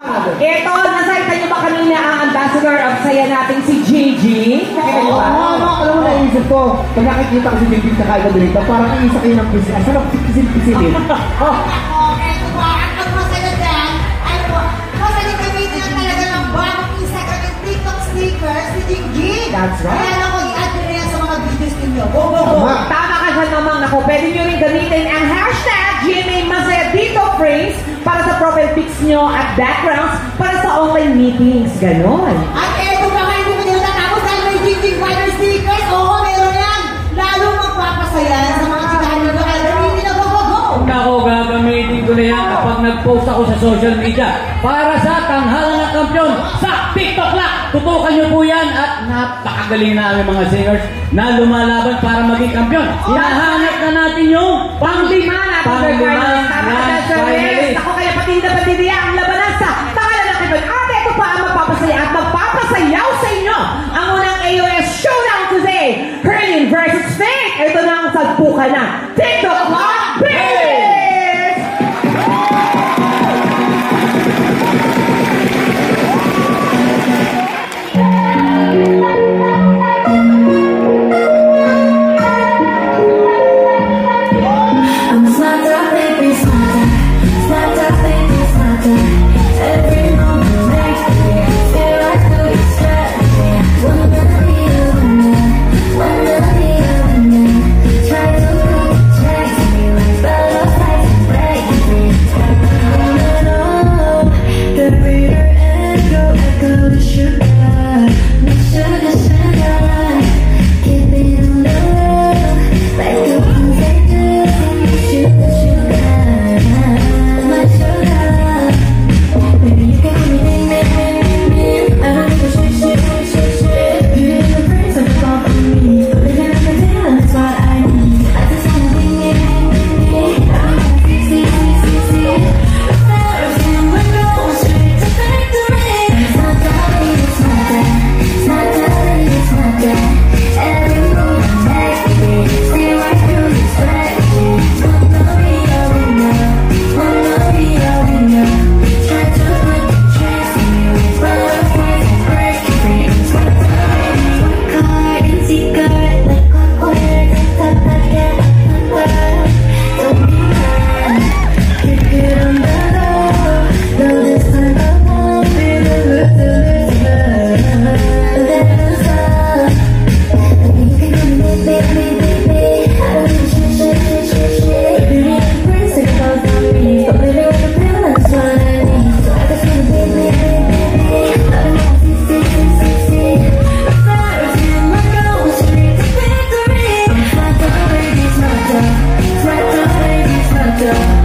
Ito, nasakita niyo ba kanina ang ambassador of saya natin si Gigi? Nakita niyo ba? Alam mo, naisip ko, pag nakikita ko si Gigi sa kaya dito, parang iisa kayo ng pisil. Ang sarap pisil-pisilin. Eto po, ang masaya dyan, ay po, masaya gamitin lang talaga ng bagong Instagram and TikTok stickers si Gigi. That's right. Kaya lang ko, i-add nyo rin yan sa mga videos ninyo. Go, go, go! Tama ka dyan, mamang. Naku, pwede nyo rin gamitin ang hashtag GMA Masaya Dito Frames para sa profile pics nyo at backgrounds para sa online meetings. Ganon. At eto pa nga, hindi ko nyo natapos dahil may Gigi Fighter stickers. Oo, meron yan. Lalo magpapasaya sa mga chikahan nyo. Kaya gamitin na go, go, go! Ako, gagamitin ko na yan kapag nag-post ako sa social media para sa tanghalan ng kampiyon sa TikTok lang. Tutukan nyo po yan at napakagaling na aming mga singers na lumalaban para maging kampiyon. Hinahanap na natin yung Pang-lima natin, Sir Carlos. Tama ka, Sir Reyes. Ako kaya pati na patidiya ang labanan sa tangalan ng kampiyon. At ito pa ang magpapasaya at magpapasayaw sa inyo. Ang unang AOS Showdown today, Herlin versus Faith. Ito na ang sagpukan na TikTok Live Biz! Yeah.